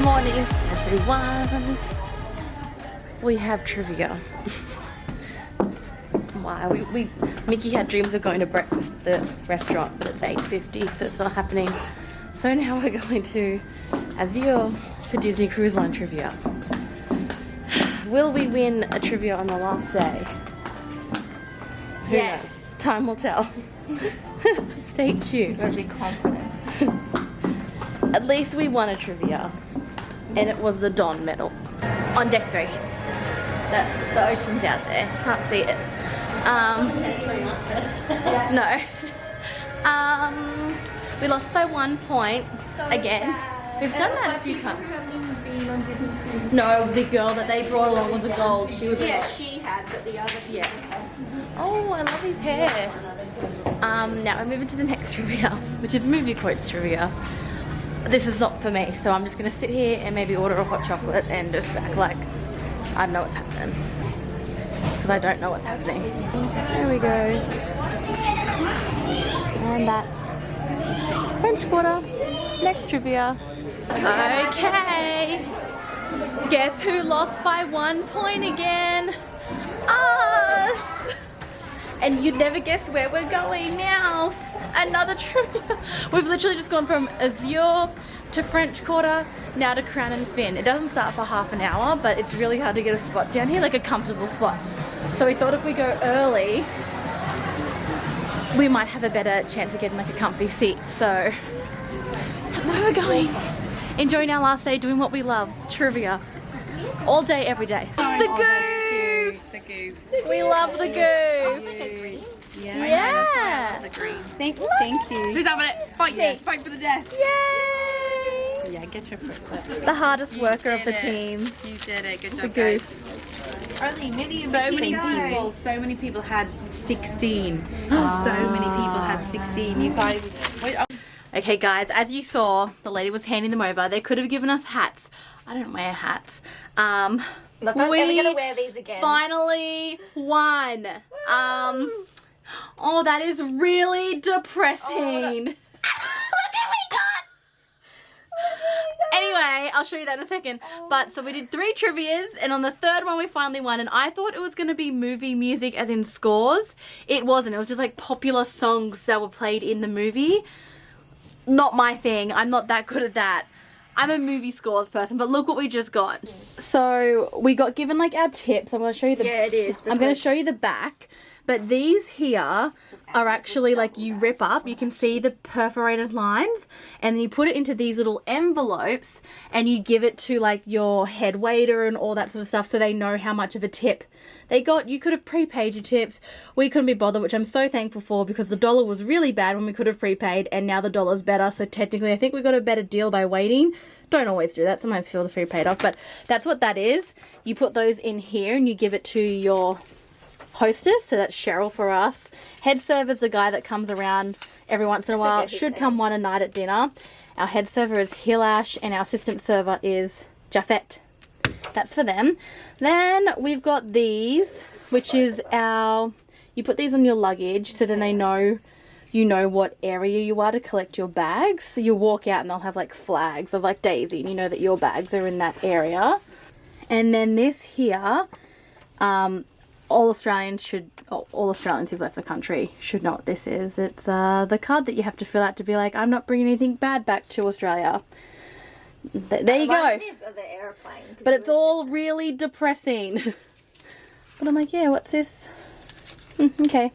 Morning, everyone. We have trivia. Why? Mickey had dreams of going to breakfast at the restaurant, but it's 8:50, so it's not happening. So now we're going to Azure for Disney Cruise Line trivia. Will we win a trivia on the last day? Who Yes. knows? Time will tell. Stay tuned. Gotta be confident. At least we won a trivia, and it was the Don medal. On deck 3. The ocean's out there. Can't see it. No. We lost by 1 point again. Sad. We've done that a few times. Been on Disney Cruise. No, the girl that they brought along was a gold. She was a Yeah, gold. she had, but the other Yeah. Oh, I love his hair. Now we're moving to the next trivia, which is movie quotes trivia. This is not for me, so I'm just gonna sit here and maybe order a hot chocolate and just act like I know what's happening. Because I don't know what's happening. There we go. And that's French Quarter. Next trivia. Okay. Guess who lost by 1 point again? Us! And you'd never guess where we're going now. Another trivia. We've literally just gone from Azure to French Quarter, now to Crown and Fin. It doesn't start for half an hour, but it's really hard to get a spot down here, like a comfortable spot. So we thought if we go early, we might have a better chance of getting like a comfy seat. So that's where we're going. Enjoying our last day doing what we love, trivia. All day, every day. The goof! The goof. We love the goof! Yeah. Yeah! The green. Thank you. Who's having it? Fight! Fight for the death! Yay! Yeah, get your foot clip. The hardest worker of the did team. You did it. Good The job, guys. goof. Only many So many people had 16. So many people had 16. You guys. Wait, Okay guys, as you saw, the lady was handing them over. They could have given us hats. I don't wear hats. Look, I'm we never gonna wear these again. finally won. Oh, that is really depressing. Look what we got! Anyway, I'll show you that in a second. But so we did 3 trivias, and on the 3rd one we finally won, and I thought it was going to be movie music as in scores. It wasn't. It was just like popular songs that were played in the movie. Not my thing. I'm not that good at that. I'm a movie scores person, but look what we just got. So we got given like our tips. I'm going to show you the Yeah, it is. I'm going to show you the back, but these here are actually like you rip up. You can see the perforated lines, and then you put it into these little envelopes, and you give it to like your head waiter and all that sort of stuff, so they know how much of a tip they got. You could have prepaid your tips. We couldn't be bothered, which I'm so thankful for, because the dollar was really bad when we could have prepaid, and now the dollar's better. So technically I think we got a better deal by waiting. Don't always do that. Sometimes feel the free paid off, but that's what that is. You put those in here and you give it to your hostess. So that's Cheryl for us. Head server's the guy that comes around every once in a while. Should come one a night at dinner. Our head server is Hilash, and our assistant server is Jafet. That's for them. Then we've got these, which is our, you put these on your luggage so then they know, you know what area you are to collect your bags. So you walk out and they'll have like flags of like Daisy, and you know that your bags are in that area. And then this here, all Australians who've left the country should know what this is. It's the card that you have to fill out to be like, I'm not bringing anything bad back to Australia. There you go. The airplane. But it's all really depressing. But I'm like, yeah, what's this? Okay.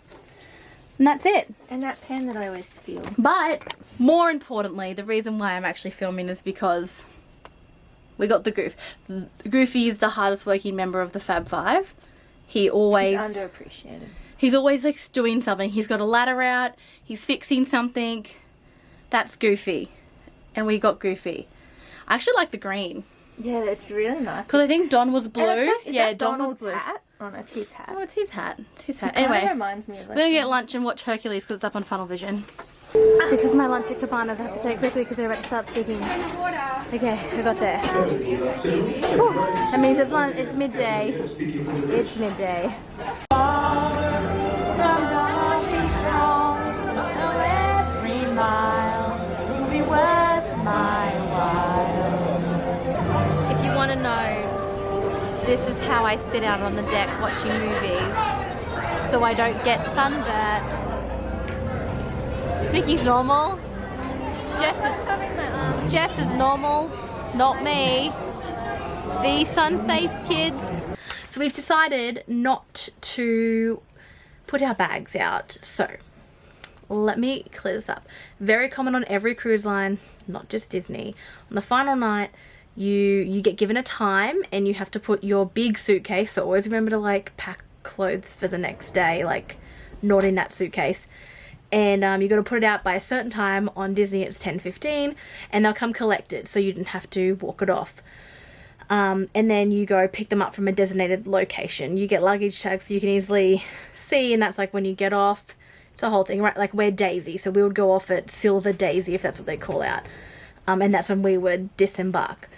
And that's it. And that pen that I always steal. But more importantly, the reason why I'm actually filming is because we got the goof. Goofy is the hardest working member of the Fab Five. He's underappreciated. He's always like doing something. He's got a ladder out. He's fixing something. That's Goofy. And we got Goofy. I actually like the green. Yeah, it's really nice. Because I think Don was blue. Is that Don was Donald's blue. hat? Oh no, it's his hat. Oh, it's his hat. It's his hat. It kinda Anyway, reminds me of we're going to get lunch and watch Hercules because it's up on Funnel Vision. This is my lunch at Cabanas. I have to say it quickly because they're about to start speaking. Okay, I got there. Whew. That means it's midday. It's midday. Some don't be strong, though every mile will be worth my while. this is how I sit out on the deck watching movies so I don't get sunburnt. Mickey's normal. Jess is normal, not me. Be sun safe, kids. So we've decided not to put our bags out. So let me clear this up. Very common on every cruise line, not just Disney. On the final night, you get given a time and you have to put your big suitcase. So always remember to like pack clothes for the next day, like not in that suitcase. And you got to put it out by a certain time. On Disney it's 10:15 and they'll come collect it, so you didn't have to walk it off. And then you go pick them up from a designated location. You get luggage tags so you can easily see, and that's like when you get off. It's a whole thing, right? Like we're Daisy, so we would go off at Silver Daisy, if that's what they call out. And that's when we would disembark.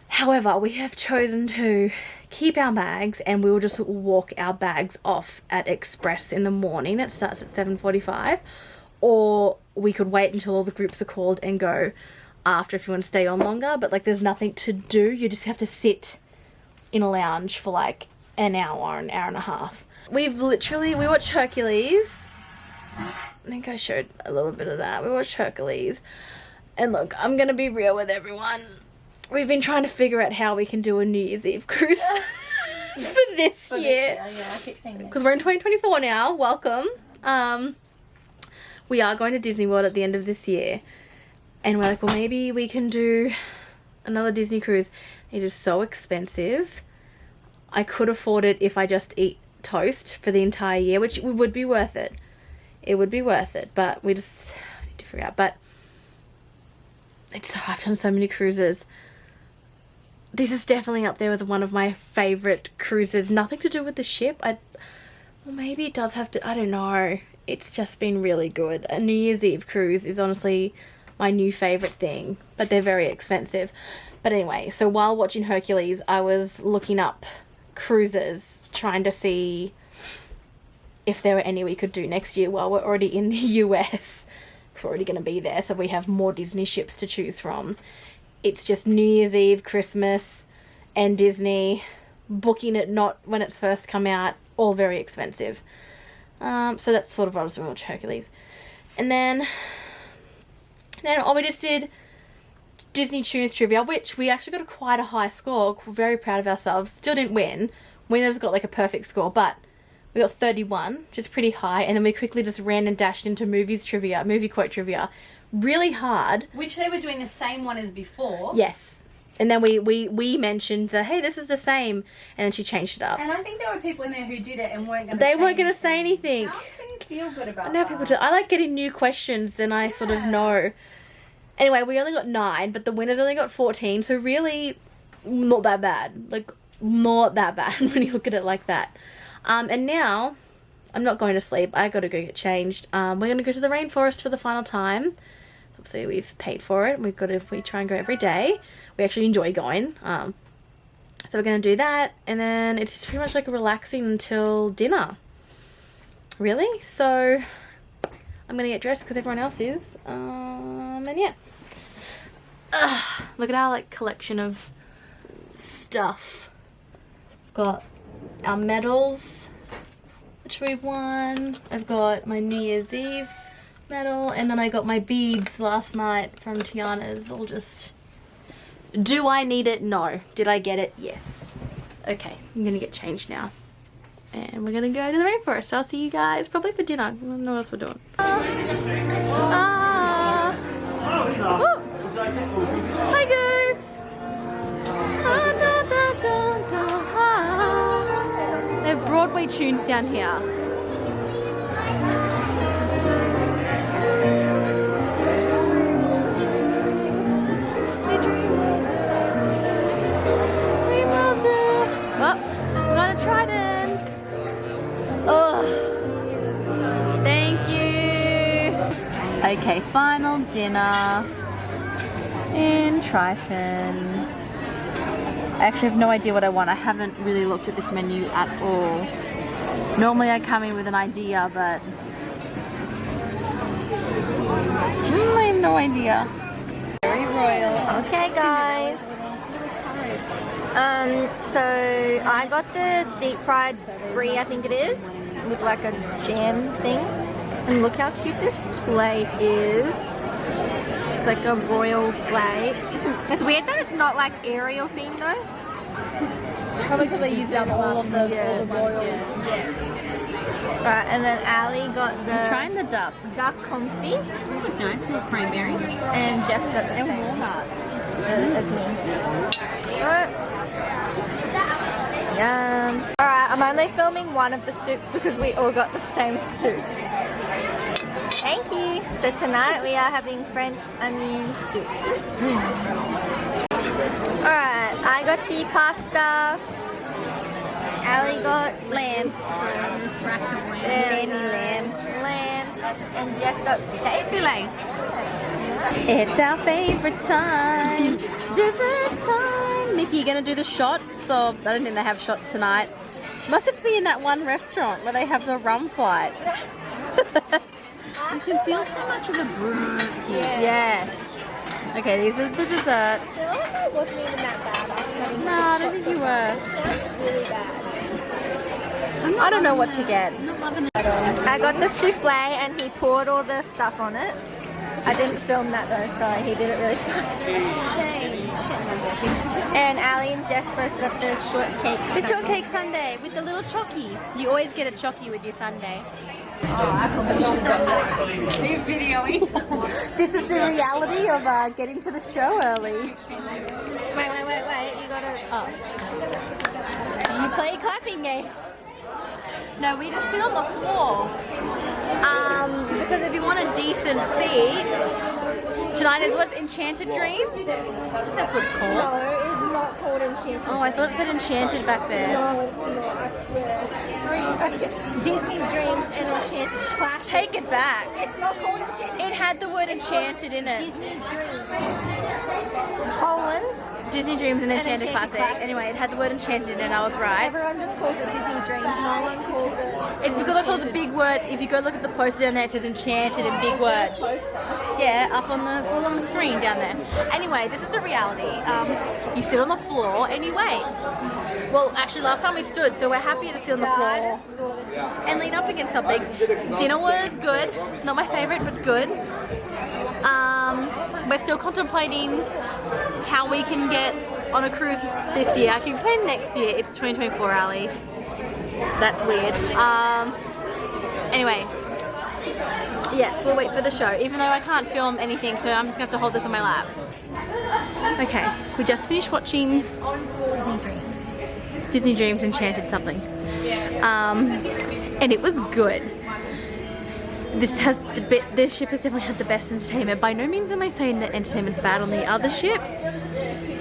However, we have chosen to keep our bags and we will just walk our bags off at Express in the morning. It starts at 7:45. Or we could wait until all the groups are called and go after if you want to stay on longer. But like there's nothing to do. You just have to sit in a lounge for like an hour and a half. We watched Hercules. I think I showed a little bit of that. We watched Hercules. And look, I'm going to be real with everyone. We've been trying to figure out how we can do a New Year's Eve cruise for this year. Yeah, I keep saying that. Because we're in 2024 now. Welcome. We are going to Disney World at the end of this year. And we're like, well, maybe we can do another Disney cruise. It is so expensive. I could afford it if I just eat toast for the entire year, which would be worth it. It would be worth it, but we just need to figure out. But I've done so many cruises. This is definitely up there with one of my favorite cruises. Nothing to do with the ship. Well, maybe it does have to. I don't know. It's just been really good. A New Year's Eve cruise is honestly my new favorite thing, but they're very expensive. But anyway, so while watching Hercules, I was looking up cruises, trying to see if there were any we could do next year while we're already in the US. We're already going to be there, so we have more Disney ships to choose from. It's just New Year's Eve, Christmas, and Disney. Booking it not when it's first come out, all very expensive. So that's sort of what I was doing with Hercules. And then we just did Disney Choose Trivia, which we actually got quite a high score. We're very proud of ourselves. Still didn't win. Winners got like a perfect score, but we got 31, which is pretty high, and then we quickly just ran and dashed into movie quote trivia. Really hard. Which they were doing the same one as before. Yes. And then we mentioned that, hey, this is the same, and then she changed it up. And I think there were people in there who did it and weren't going to They weren't going to say anything. How can you feel good about Now that? people do. I like getting new questions, and I sort of know. Anyway, we only got 9, but the winners only got 14, so really not that bad. Like, not that bad when you look at it like that. And now, I'm not going to sleep. I got to go get changed. We're going to go to the rainforest for the final time. Obviously, we've paid for it. We try and go every day. We actually enjoy going. So we're going to do that. And then it's just pretty much like relaxing until dinner. Really? So I'm going to get dressed because everyone else is. And yeah. Look at our like collection of stuff. I've got our medals, which we've won. I've got my New Year's Eve medal, and then I got my beads last night from Tiana's. All just, do I need it? No. Did I get it? Yes. Okay, I'm gonna get changed now, and we're gonna go to the rainforest. I'll see you guys probably for dinner. I don't know what else we're doing. Hi, Goof. They have Broadway tunes down here. We will do. Oh, we're going to Tritons. Oh, thank you. Okay, final dinner in Tritons. I actually have no idea what I want. I haven't really looked at this menu at all. Normally I come in with an idea, but I have no idea. Very royal. Okay, guys. So I got the deep fried brie, I think it is, with like a jam thing. And look how cute this plate is. It's like a royal plate. It's weird that it's not like aerial themed though. Probably because they used up all of the royal. Yeah. Right, and then Ali got the Trying the duck. duck confit, Look nice, little cranberries. and Jess got the same as me. Right. Yum. Alright, I'm only filming one of the soups because we all got the same soup. Thank you. So tonight we are having French onion soup. Alright, I got the pasta. Ali got lamb. Lamb. And Jess got steak fillet. It's our favorite time. Dessert time. Mickey, you gonna do the shots? Or I don't think they have shots tonight. Must just be in that one restaurant where they have the rum fight. You can feel so much of a brew here. Yeah. Okay, these are the desserts. I wasn't even that bad. I was having No, I don't think you were. That's really bad. I don't know what to get. I'm not loving it. I got the souffle and he poured all the stuff on it. I didn't film that though, so he did it really fast. Shame. And Ali and Jess both got the shortcake. The shortcake sundae with the little chocky. You always get a chocky with your sundae. Are you videoing? This is the reality of getting to the show early. Wait. You gotta. Oh. You play clapping games. No, we just sit on the floor. Because if you want a decent seat, tonight is what's Enchanted Dreams? That's what it's No, called. it's not called Enchanted. Oh, I thought it said Enchanted back there. No, it's not, I swear. Disney Dreams and Enchanted Classic. Take it back. It's not called Enchanted. It had the word Enchanted in it. Disney Dreams. Colon. Disney Dreams and Enchanted Enchanted Classic. Classic. Anyway, it had the word Enchanted in it, I was right. Everyone just calls it Disney Dreams. No one calls it. It's because I saw the big word. If you go look at the poster down there, it says Enchanted in big words. Yeah, up on the screen down there. Anyway, this is the reality. You sit on the floor and you wait. Well, actually, last time we stood, so we're happy to sit on the floor and lean up against something. Dinner was good. Not my favorite, but good. We're still contemplating how we can get on a cruise this year. I keep saying next year. It's 2024, Ali. That's weird. Anyway, yes, we'll wait for the show. Even though I can't film anything, so I'm just gonna have to hold this in my lap. Okay, we just finished watching Disney Dreams Enchanted something. And it was good. This ship has definitely had the best entertainment. By no means am I saying that entertainment's bad on the other ships.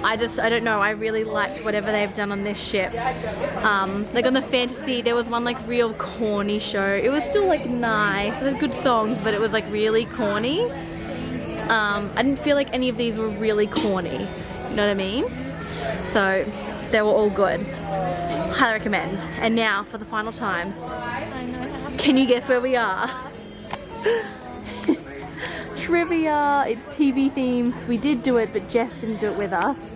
I don't know, I really liked whatever they've done on this ship. Like on the Fantasy, there was one like real corny show. It was still like nice, it had good songs, but it was like really corny. I didn't feel like any of these were really corny, you know what I mean? So they were all good. Highly recommend. And now for the final time, can you guess where we are? Trivia. It's TV themes. We did do it, but Jess didn't do it with us.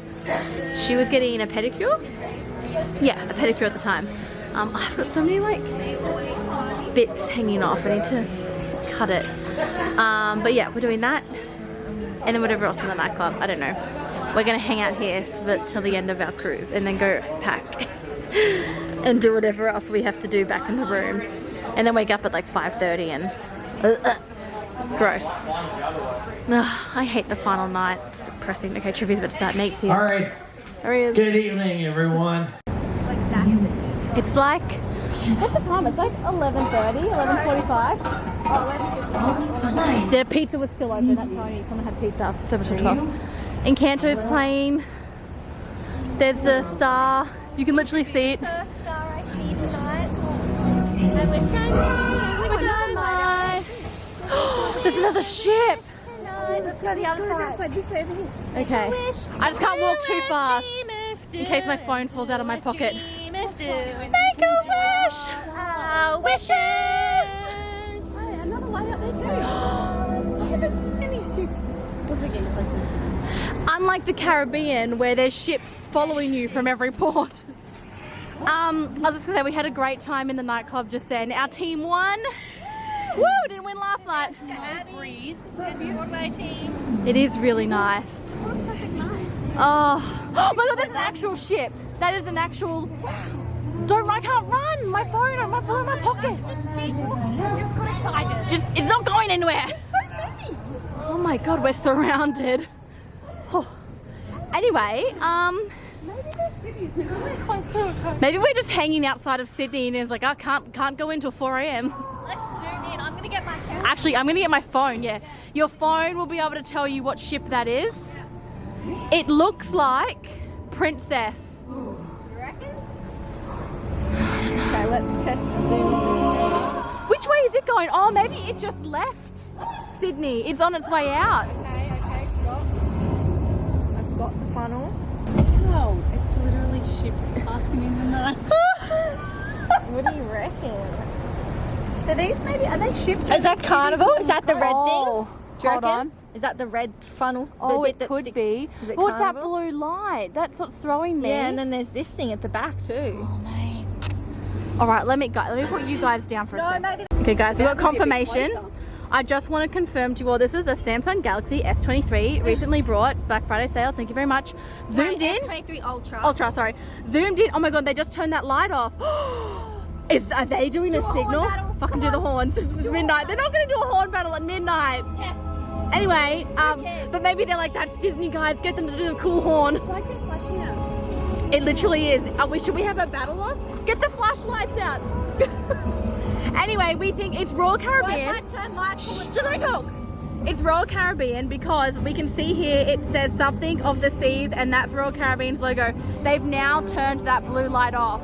She was getting a pedicure. Yeah, a pedicure at the time. I've got so many like bits hanging off. I need to cut it. But yeah, we're doing that, and then whatever else in the nightclub. I don't know. We're gonna hang out here till the end of our cruise, and then go pack and do whatever else we have to do back in the room, and then wake up at like 5:30 and. Gross. Ugh, I hate the final night. It's depressing. Okay, Trivia's about to start. Nate's here. Alright, There he is. good evening everyone. It's like, what's the time? It's like 11:30, 11:45. The pizza was still open. That's why someone had pizza. So much o'clock. Encanto's playing. There's the star. You can literally see it. First star I see tonight. I wish I There's another ship. Let's go the other side. Okay. I just can't walk too fast in case my phone falls out of my pocket. Make a wish. Wishes. Another light out there too. I haven't seen any ships. Unlike the Caribbean, where there's ships following you from every port. I was just gonna say, we had a great time in the nightclub just then. Our team won. Woo! Didn't win last night. It is really nice. Oh my god, there's an actual ship. That is an actual. I can't run. My phone, I might fall in my pocket. Just keep walking. Just got excited. It's not going anywhere. Oh my god, we're surrounded. Oh. Anyway, maybe we're just hanging outside of Sydney and it's like, I can't go in till 4 a.m. Let's zoom in. I'm gonna get my camera. Actually, I'm gonna get my phone, yeah. Your phone will be able to tell you what ship that is. It looks like Princess. You reckon? Okay, let's test zoom. Which way is it going? Oh, maybe it just left Sydney. It's on its way out. Okay, stop. I've got the funnel. Oh, it's literally ships passing in the night. What do you reckon? So these maybe, are they ships? Is that Carnival? Is that the red Oh, thing? Do you hold reckon? on. Is that the red funnel? Oh, the it could be. Is it What's that Carnival? blue light? That's what's throwing me. Yeah, and then there's this thing at the back too. Oh, mate. All right, let me put you guys down for a second. maybe. Okay, guys, we got That's gonna be a bit confirmation. closer. I just want to confirm to you all, this is a Samsung Galaxy S23, recently brought, Black Friday sales, thank you very much. Zoomed in. S23 Ultra. Ultra, sorry. Zoomed in. Oh my god, they just turned that light off. Are they doing a signal? battle. Fucking do the horns. It's midnight. They're not going to do a horn battle at midnight. Yes. Anyway, cares? but maybe they're like, that's Disney, guys. Get them to do the cool horn. Why are they flashing out? It literally is. Should we have a battle off? Get the flashlights out. Anyway, we think it's Royal Caribbean. Should I talk? It's Royal Caribbean because we can see here it says something of the seas, and that's Royal Caribbean's logo. They've now turned that blue light off.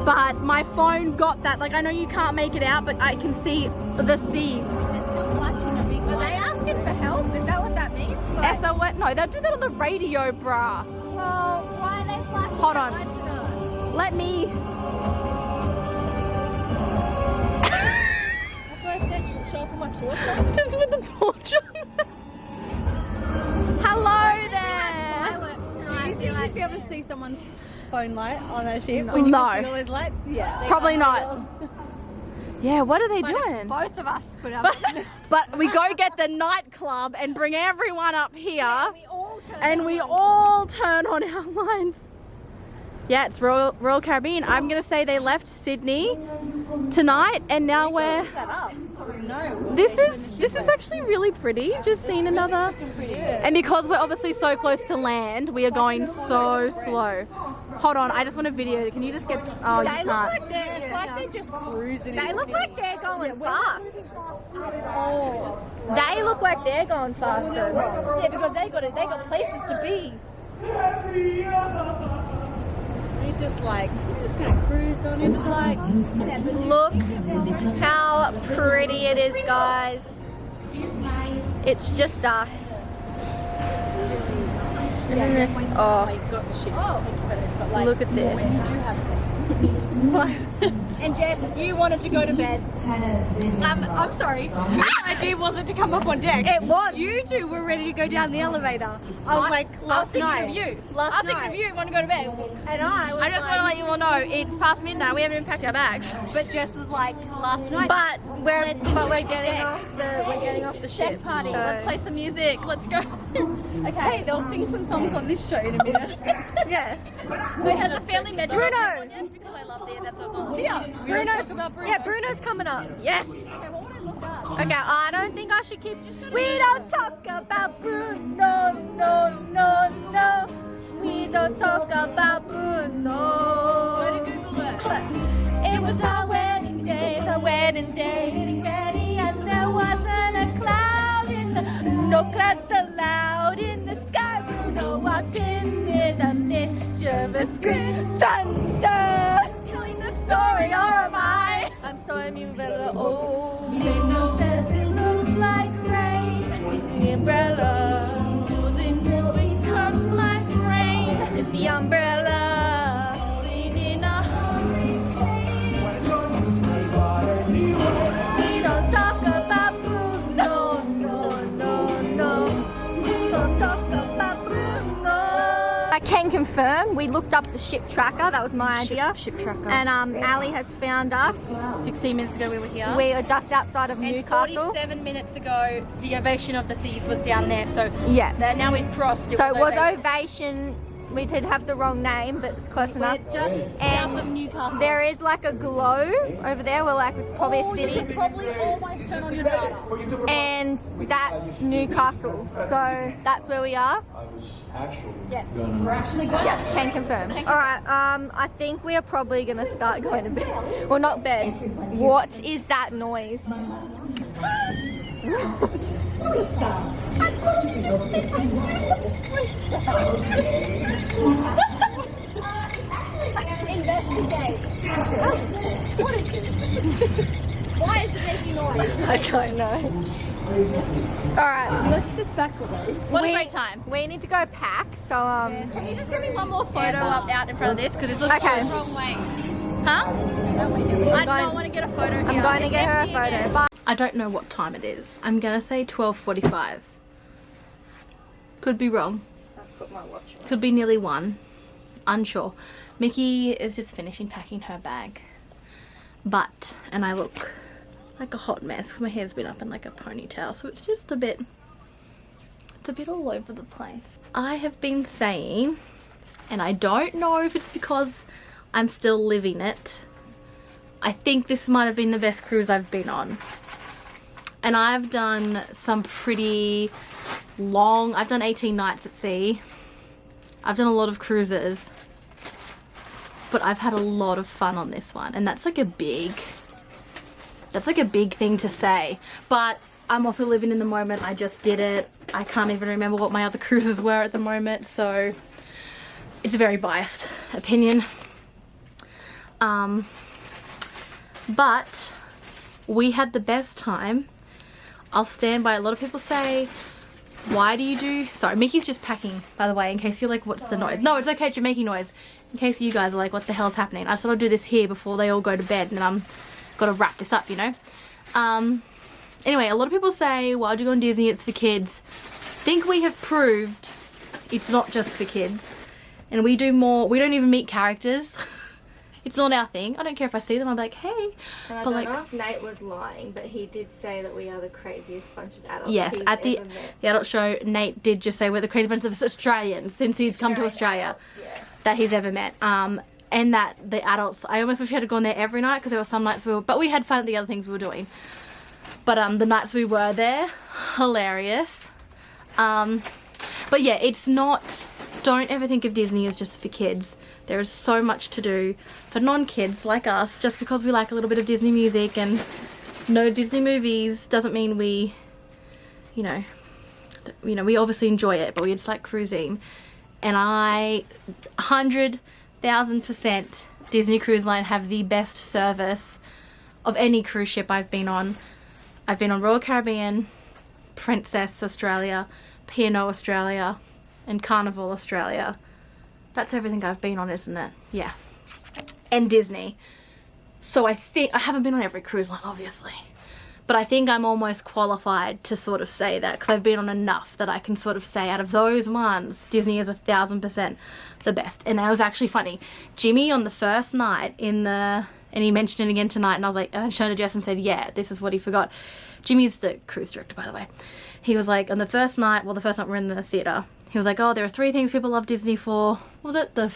But my phone got that. Like, I know you can't make it out, but I can see the seas. It's still flashing a big light. Are they asking for help? Is that what that means? Like, SOS? No, they'll do that on the radio, bruh. well, why are they flashing Hold their on. lights at us? Let me. That's what I said. You'll show up on my torch. Just with the torch on. Hello there. Fireworks tonight. I feel like Be able to see someone's phone light on a ship? No. When you No. can see all those lights? Yeah. Probably not. Yeah, what are they doing? both of us put up. But we go get the nightclub and bring everyone up here, we all turn and we all turn on our lights. Yeah, it's Royal Caribbean. I'm gonna say they left Sydney tonight, and now we're. that up. No. This is actually really pretty. Just seen another. And because we're obviously so close to land, we are going so slow. Hold on, I just want a video. Can you just get? Oh, you They look can't. like they're Just cruising. They look like they're going fast. They look like they're going faster. Yeah, because they got places to be. We're just gonna cruise on. It's like. Look how pretty it is, guys. It's just us. And then this, oh, You've got the ship. Take photos, but like, look at this. you do have sex. And Jess, you wanted to go to bed. I'm sorry. Your idea wasn't to come up on deck. It was. You two were ready to go down the elevator. I was like, last night. I was thinking of you. Last I was thinking night. of you. Want to go to bed? And I was I just want to let you all know it's past midnight. We haven't even packed our bags. But Jess was like, last night. But we're enjoy the getting deck. off the ship party. So- Let's play some music. Let's go. Okay, they'll sing some songs on this show in a minute. Yeah. Wait, has the family met you? Bruno. Yes, because I love the that's so Yeah, Bruno's. Yeah, Bruno's coming up. Yes. Okay, I don't think I should keep. We don't talk about Bruno, no, no, no. We don't talk about Bruno. Go to Google it. It was our wedding day, getting ready, and there wasn't a cloud in the, no clouds allowed in the sky. Bruno walked in with a mischievous grin. Thunder! Telling the story, or am I? I'm sorry, I'm umbrella. Oh, Bruno says it looks like rain. It's the umbrella. Losing moving comes like rain. It's the umbrella. Holding in a hurricane. We don't talk about Bruno, no, no, no. can confirm, we looked up the ship tracker. That was my idea. Ship tracker. And Ali has found us. 16 minutes ago we were here. We are just outside of and Newcastle. 47 minutes ago, the Ovation of the Seas was down there. So Yeah. now we've crossed. So it was Ovation. We did have the wrong name, but it's close enough. We're just And south of Newcastle. there is like a glow over there. We're like, it's probably a You city. can probably almost turn on your data. And that's Newcastle. So that's where we are. Yes, we're actually going. Yeah, can confirm. Alright, I think we are probably gonna start going to bed. Well, not bed. What is that noise? Why is it making noise? I don't know. Alright, let's just back away. What a great time. We need to go pack, so Can you just give me one more photo up out in front of this? Because this looks Okay. the wrong way. Huh? I don't want to get a photo here. I'm going to get her a It's photo. empty Bye. I don't know what time it is. I'm going to say 12:45. Could be wrong. Could be nearly 1. Unsure. Mickey is just finishing packing her bag. But, and I look like a hot mess because my hair's been up in like a ponytail. So it's just a bit, it's a bit all over the place. I have been saying, and I don't know if it's because I'm still living it, I think this might have been the best cruise I've been on. And I've done some pretty long, I've done 18 nights at sea. I've done a lot of cruises, but I've had a lot of fun on this one. And that's like a big thing to say. But I'm also living in the moment. I just did it. I can't even remember what my other cruises were at the moment. So it's a very biased opinion. But we had the best time. I'll stand by. A lot of people say, why do you do... Sorry, Mickey's just packing, by the way, in case you're like, what's the noise? No, it's okay, you're making noise. In case you guys are like, what the hell's happening? I just want to do this here before they all go to bed, and then I'm got to wrap this up, you know? Anyway, a lot of people say, why'd you go on Disney? It's for kids. I think we have proved it's not just for kids. And we do more... We don't even meet characters. It's not our thing. I don't care if I see them. I'm like, hey. And I but don't like, know if Nate was lying, but he did say that we are the craziest bunch of adults. yes, he's at the ever met. adult show, Nate did just say we're the crazy bunch of Australians since he's come to Australia that he's ever met. And that the adults, I almost wish we had gone there every night because there were some nights but we had fun at the other things we were doing. But the nights we were there, hilarious. But yeah, it's not, don't ever think of Disney as just for kids. There is so much to do for non-kids like us. Just because we like a little bit of Disney music and no Disney movies doesn't mean we, you know, we obviously enjoy it, but we just like cruising. And 100,000% Disney Cruise Line have the best service of any cruise ship I've been on. I've been on Royal Caribbean, Princess Australia, P&O Australia, and Carnival Australia. That's everything I've been on, isn't it? Yeah. And Disney. So I think, I haven't been on every cruise line, obviously. But I think I'm almost qualified to sort of say that because I've been on enough that I can sort of say out of those ones, Disney is 1,000% the best. And it was actually funny. Jimmy on the first night and he mentioned it again tonight, and I was like, and I showed it to Jess and said, yeah, this is what he forgot. Jimmy's the cruise director, by the way. He was like, on the first night, well, the first night we're in the theatre, he was like, oh, there are 3 things people love Disney for. What was it? The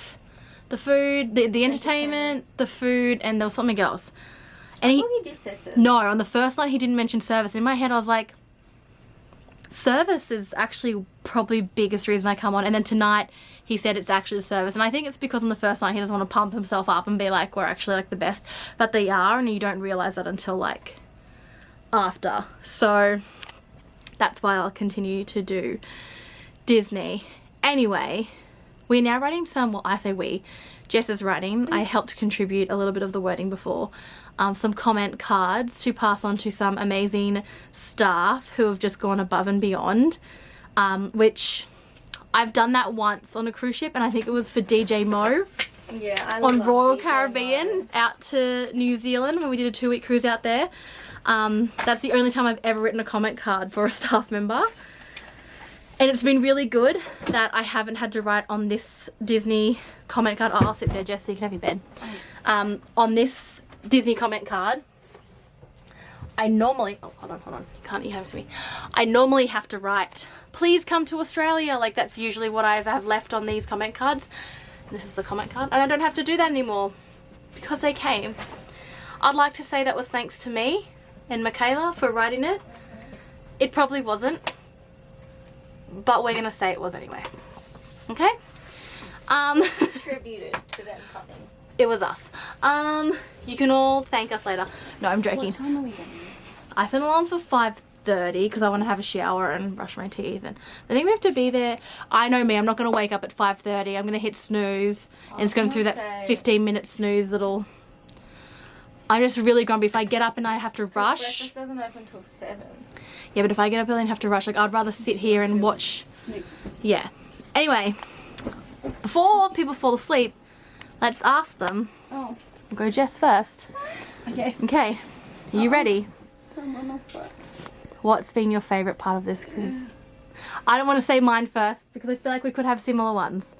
food, the entertainment, the food, and there was something else. And he did say service. No, on the first night he didn't mention service. In my head I was like, service is actually probably biggest reason I come on. And then tonight he said it's actually the service. And I think it's because on the first night he doesn't want to pump himself up and be like, we're actually like the best. But they are, and you don't realise that until like after. So that's why I'll continue to do Disney. Anyway, we're now writing some, well, I say we, Jess is writing. I helped contribute a little bit of the wording before. Some comment cards to pass on to some amazing staff who have just gone above and beyond, which I've done that once on a cruise ship, and I think it was for DJ Mo. Yeah, on Royal Caribbean out to New Zealand when we did a 2-week cruise out there. That's the only time I've ever written a comment card for a staff member. And it's been really good that I haven't had to write on this Disney comment card. Oh, I'll sit there, Jess, so you can have your bed. On this Disney comment card, I normally, oh, hold on, you can't see me. I normally have to write, please come to Australia. Like, that's usually what I have left on these comment cards. This is the comment card. And I don't have to do that anymore because they came. I'd like to say that was thanks to me and Michaela for writing it. It probably wasn't, but we're gonna say it was anyway. Okay? Contributed to them coming. It was us. You can all thank us later. No, I'm joking. What time are we going? I set an alarm for 5:30 because I want to have a shower and brush my teeth, and I think we have to be there. I know me, I'm not going to wake up at 5:30. I'm going to hit snooze, and it's going through that 15-minute snooze little. I'm just really grumpy if I get up and I have to rush. Breakfast doesn't open till 7. Yeah, but if I get up early and have to rush, like, I'd rather sit here and watch. Yeah. Anyway, before people fall asleep, let's ask them. Oh. We'll go Jess first. Okay. Okay. Are you ready? Come on, I'll start. What's been your favourite part of this cruise? I don't want to say mine first because I feel like we could have similar ones.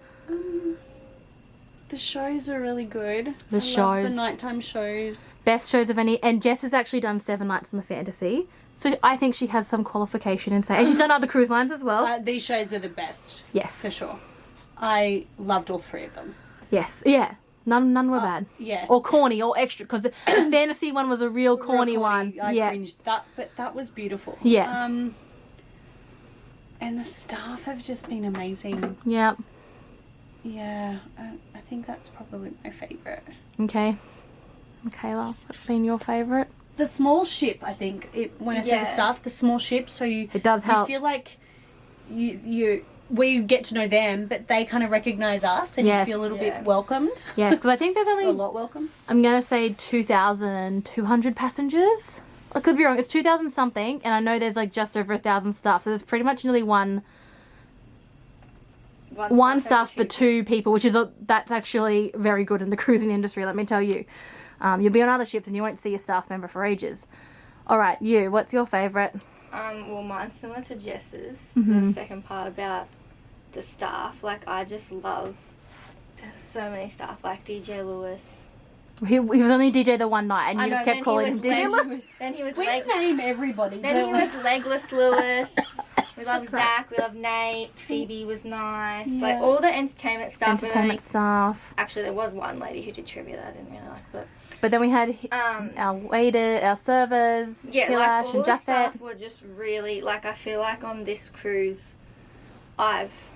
The shows are really good. The I shows. love the nighttime shows. Best shows of any. And Jess has actually done 7 nights in the Fantasy. So I think she has some qualification in saying. And she's done other cruise lines as well. These shows were the best. Yes. For sure. I loved all 3 of them. Yes. Yeah. None were bad. Yeah. Or corny or extra because the Fantasy one was a real corny one. I Yeah. cringed. But that was beautiful. Yeah. And the staff have just been amazing. Yeah. Yeah, I think that's probably my favourite. Okay. Michaela, what's been your favourite? The small ship, I think. When I say the staff, the small ship, so It does help. You feel like we get to know them, but they kind of recognise us, and Yes. you feel a little bit welcomed. Yes, because I think there's A only, lot welcome. I'm going to say 2,200 passengers. I could be wrong. It's 2,000 something, and I know there's like just over 1,000 staff, so there's pretty much nearly one staff for 2 people, which is that's actually very good in the cruising industry, let me tell you. You'll be on other ships and you won't see a staff member for ages. All right, you, what's your favourite? Well, mine's similar to Jess's. Mm-hmm. The second part about the staff. Like, I just love. There's so many staff. Like DJ Lewis. He was only DJ the one night, and you just kept calling him DJ Lewis. Then he was We name everybody. Then he was Legless Lewis. We love Zach. We love Nate. Phoebe was nice. Yeah. Like, all the entertainment stuff. Entertainment staff. Actually, there was one lady who did trivia that I didn't really like, But then we had our waiter, our servers, yeah, Hilash like all and the Jaffet. staff were just really, like, I feel like on this cruise, I've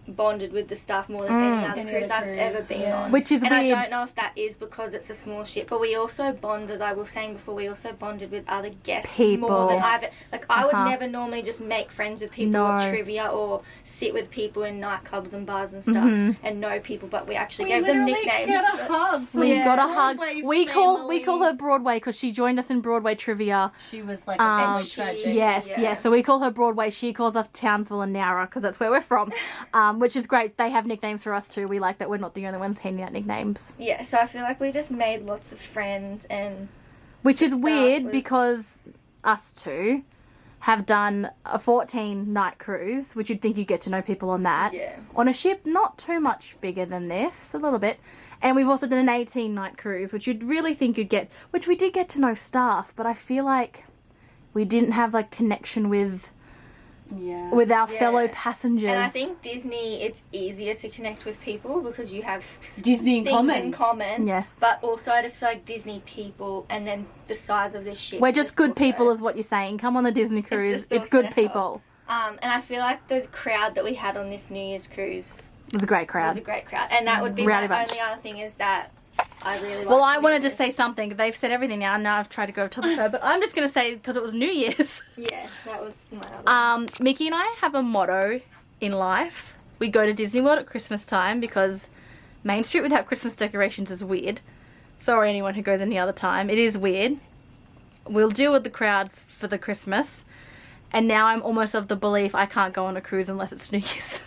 bonded with the staff more than any other cruise I've ever been on. Which is and weird. I don't know if that is because it's a small ship, but we also bonded, like we were saying before, we also bonded with other guests People. more than I've, like, I would Uh-huh. never normally just make friends with people or No. trivia or sit with people in nightclubs and bars and stuff and know people, but we actually gave them nicknames. Got a hug. We got a hug. Broadway We family. call her Broadway because she joined us in Broadway trivia. She was like Um, a tragic. Yes. So we call her Broadway. She calls us Townsville and Nowra because that's where we're from, which is great. They have nicknames for us too. We like that we're not the only ones handing out nicknames. Yeah, so I feel like we just made lots of friends and Which is staff weird was- because us two have done a 14-night cruise, which you'd think you'd get to know people on that. Yeah. On a ship not too much bigger than this, a little bit. And we've also done an 18-night cruise, which you'd really think you'd get, which we did get to know staff, but I feel like we didn't have like connection with our fellow passengers. And I think Disney, it's easier to connect with people because you have Disney in things common. in common. Yes. But also I just feel like Disney people and then the size of this ship. We're just good also- people is what you're saying. Come on the Disney cruise. just It's also good people. And I feel like the crowd that we had on this New Year's cruise It was a great was crowd. a great crowd. And that would be Rowdy my bunch. only other thing is that I really Well, liked I wanted New to say Year's. something. They've said everything now, and now I've tried to go to top of her, but I'm just going to say because it was New Year's. Yeah, that was my other Mickey and I have a motto in life. We go to Disney World at Christmas time because Main Street without Christmas decorations is weird. Sorry anyone who goes any other time. It is weird. We'll deal with the crowds for the Christmas. And now I'm almost of the belief I can't go on a cruise unless it's New Year's.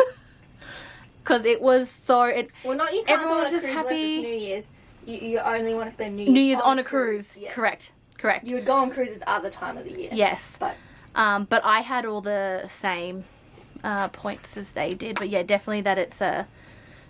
Because it was so... Well, not you can't Everyone go on was a just cruise unless happy. it's New Year's. You only want to spend New Year's on a cruise. Yeah. Correct. You would go on cruises other time of the year. Yes. But But I had all the same points as they did, but yeah, definitely that it's a.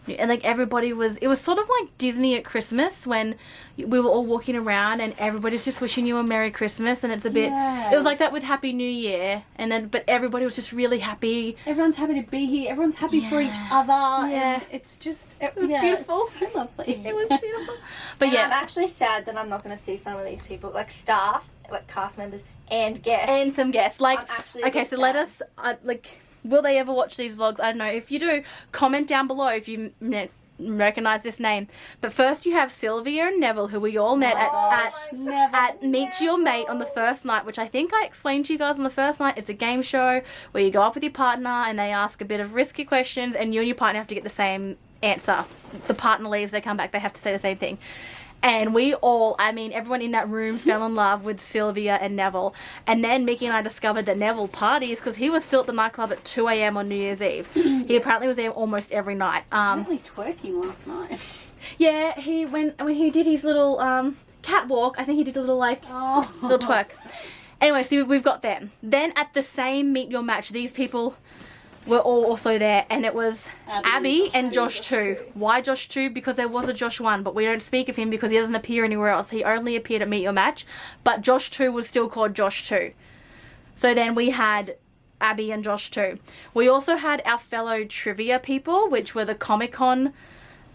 And like everybody was, it was sort of like Disney at Christmas when we were all walking around and everybody's just wishing you a Merry Christmas, and it's a bit, it was like that with Happy New Year, and then, but everybody was just really happy. Everyone's happy to be here, everyone's happy for each other, and it's just, it was beautiful. It's so lovely. It was beautiful. But And yeah. I'm actually sad that I'm not going to see some of these people, like staff, like cast members, and guests. And some guests. Like, I'm actually a okay, bit so let sad. us, like, will they ever watch these vlogs? I don't know. If you do, comment down below if you recognize this name. But first you have Sylvia and Neville, who we all met at Meet Your Mate on the first night, which I think I explained to you guys on the first night. It's a game show where you go up with your partner and they ask a bit of risky questions, and you and your partner have to get the same answer. The partner leaves, they come back, they have to say the same thing. And we all, I mean, everyone in that room fell in love with Sylvia and Neville. And then Mickey and I discovered that Neville parties because he was still at the nightclub at 2 a.m. on New Year's Eve. He apparently was there almost every night. Apparently twerking last night. Yeah, he when he did his little catwalk, I think he did a little like little twerk. Anyway, so we've got them. Then at the same Meet Your Match, these people were all also there, and it was Abby and Josh 2. Why Josh 2? Because there was a Josh 1, but we don't speak of him because he doesn't appear anywhere else. He only appeared at Meet Your Match, but Josh 2 was still called Josh 2. So then we had Abby and Josh 2. We also had our fellow trivia people, which were the Comic-Con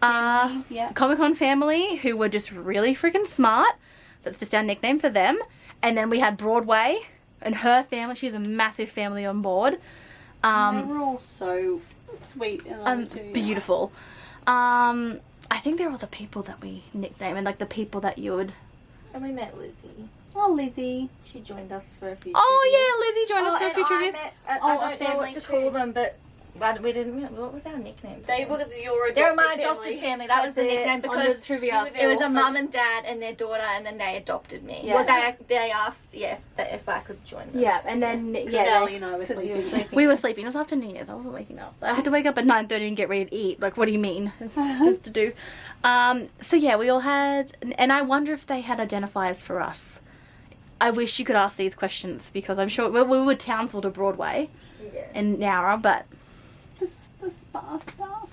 Comic-Con family, who were just really freaking smart. That's just our nickname for them. And then we had Broadway and her family. She's a massive family on board. They were all so sweet and lovely too. Beautiful. I think there are other people that we nickname, and like the people that you would. And we met Lizzie. Oh, Lizzie. She joined us for a few. Oh yeah, Lizzie joined us for a few trivia. I don't know what to call them, but we didn't. What was our nickname? They were your adopted They were my adopted family. That was the nickname because trivia. it was a mum and dad and their daughter, and then they adopted me. Yeah. Well, they asked, if I could join them. Yeah, and then Ellie and I were sleeping. We were sleeping. It was after New Year's. I wasn't waking up. I had to wake up at 9:30 and get ready to eat. Like, what do you mean? Things to do. So yeah, we all had, and I wonder if they had identifiers for us. I wish you could ask these questions because I'm sure we were Townsville to Broadway and Nowra, but. The spa stuff.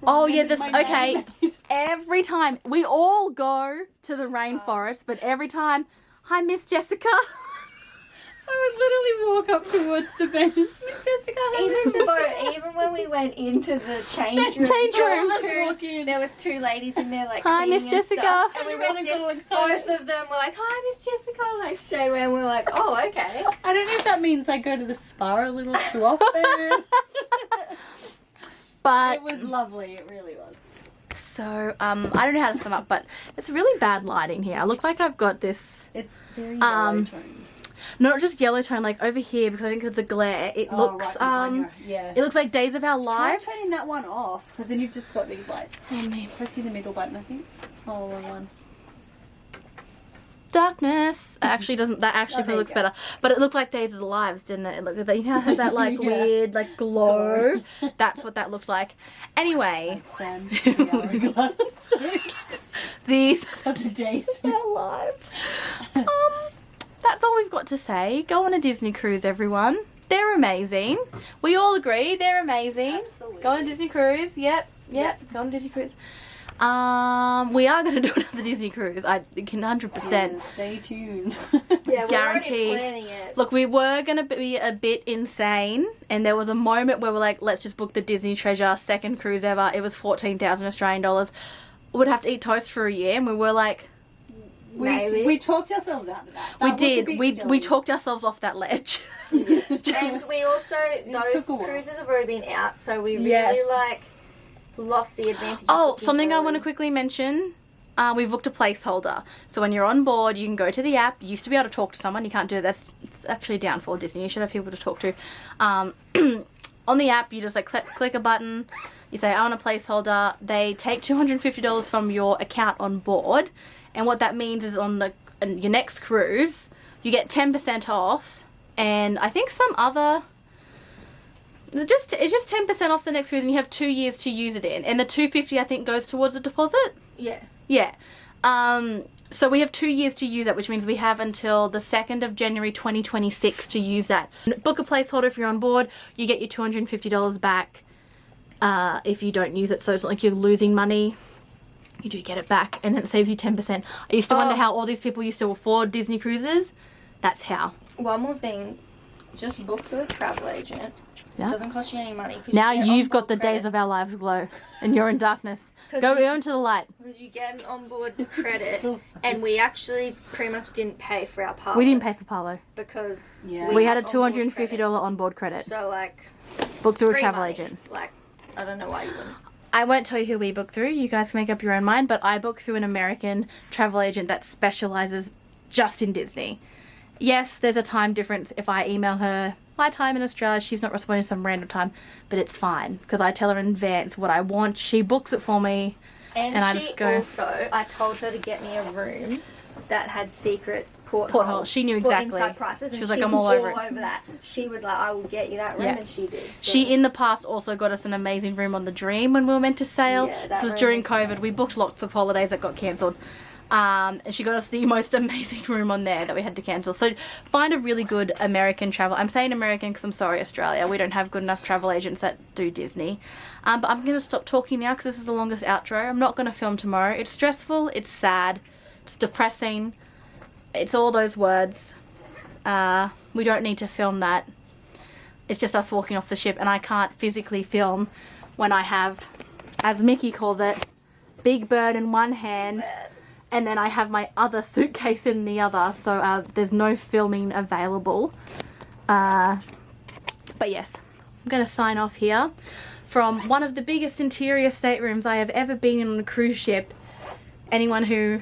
Oh yeah, okay. Every time we all go to the rainforest, but every time, hi Miss Jessica. I would literally walk up towards the bench. Miss Jessica, Even when we went into the change room, there was two ladies in there like hi Miss cleaning and Jessica. stuff, and we walked in, both of them were like, hi Miss Jessica, like straight away, and we were like, oh okay. I don't know if that means I go to the spa a little too often. But it was lovely, it really was. So, I don't know how to sum up, but it's really bad lighting here. I look like I've got this. It's very yellow tone. Not just yellow tone, like over here, because I think of the glare, it looks, yeah. it looks like Days of Our Lives. Try turning that one off, because then you've just got these lights. Pressing the middle button, I think. Oh, wrong one. Darkness. Actually doesn't, that actually probably looks better. But it looked like Days of the Lives, didn't it? It looked like, you know, it has that like weird, like glow. That's what that looked like. Anyway. These are Days of Our Lives. That's all we've got to say. Go on a Disney cruise, everyone. They're amazing. We all agree they're amazing. Absolutely. Go on a Disney cruise. Yep. Go on a Disney cruise. We are going to do another Disney cruise. I can 100%. Stay tuned. Yeah, we're guarantee. already planning it. Look, we were going to be a bit insane, and there was a moment where we're like, let's just book the Disney Treasure, second cruise ever. It was 14,000 Australian dollars. We'd have to eat toast for a year, and we were like, we talked ourselves out of that. We did. We talked ourselves off that ledge. And we also, those cruises have already been out, so we really like lost the advantage. Oh, something I want to quickly mention. We booked a placeholder. So when you're on board, you can go to the app. You used to be able to talk to someone. You can't do that. It's actually down for Disney. You should have people to talk to. On the app, you just like click a button. You say, I want a placeholder. They take $250 from your account on board. And what that means is on your next cruise, you get 10% off. And I think some other... It's just 10% off the next cruise, and you have 2 years to use it in. And the $250 I think goes towards a deposit. Yeah. Yeah. So we have 2 years to use that, which means we have until the 2nd of January 2026 to use that. Book a placeholder if you're on board. You get your $250 back if you don't use it. So it's not like you're losing money. You do get it back, and then it saves you 10%. I used to wonder how all these people used to afford Disney cruises. That's how. One more thing. Just book through a travel agent. Yeah. It doesn't cost you any money. Now you've got the days of our lives glow, and you're in darkness. Go into the light. Because you get an onboard credit, and we actually pretty much didn't pay for our Palo. We didn't pay for Palo. Because we had a $250 onboard credit. So, like, booked through a free travel money. agent. Like, I don't know why you wouldn't. I won't tell you who we book through. You guys can make up your own mind. But I book through an American travel agent that specializes just in Disney. Yes, there's a time difference. If I email her my time in Australia, she's not responding to some random time, but it's fine because I tell her in advance what I want. She books it for me, and I just go. Also, I told her to get me a room that had secret porthole. She knew exactly. Inside prices, she was like, I'm all over it. That. She was like, I will get you that room, and she did. So. She, in the past, also got us an amazing room on the Dream when we were meant to sail. Yeah, this was during COVID. We booked lots of holidays that got cancelled. And she got us the most amazing room on there that we had to cancel. So find a really good American travel. I'm saying American because I'm sorry, Australia. We don't have good enough travel agents that do Disney. But I'm going to stop talking now because this is the longest outro. I'm not going to film tomorrow. It's stressful. It's sad. It's depressing. It's all those words. We don't need to film that. It's just us walking off the ship, and I can't physically film when I have, as Mickey calls it, Big Bird in one hand. And then I have my other suitcase in the other, so there's no filming available. But yes, I'm going to sign off here from one of the biggest interior staterooms I have ever been in on a cruise ship. Anyone who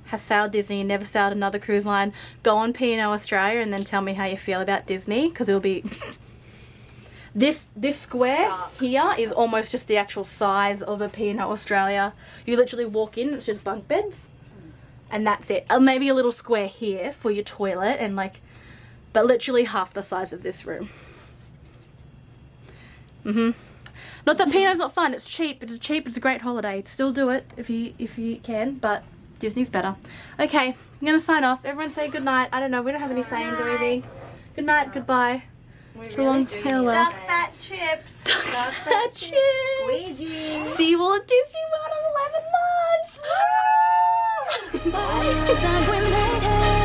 has sailed Disney and never sailed another cruise line, go on P&O Australia and then tell me how you feel about Disney, because it'll be... This square here is almost just the actual size of a P&O Australia. You literally walk in, it's just bunk beds. And that's it. Maybe a little square here for your toilet and like, but literally half the size of this room. Not that P&O's not fun. It's cheap. It's cheap. It's a great holiday. Still do it if you can. But Disney's better. Okay, I'm gonna sign off. Everyone say good night. I don't know. We don't have any sayings or anything. Good night. Goodbye. It's a long tail. Duck fat chips. Duck fat chips. Squeegee. See you all at Disney World in 11 months. Bye.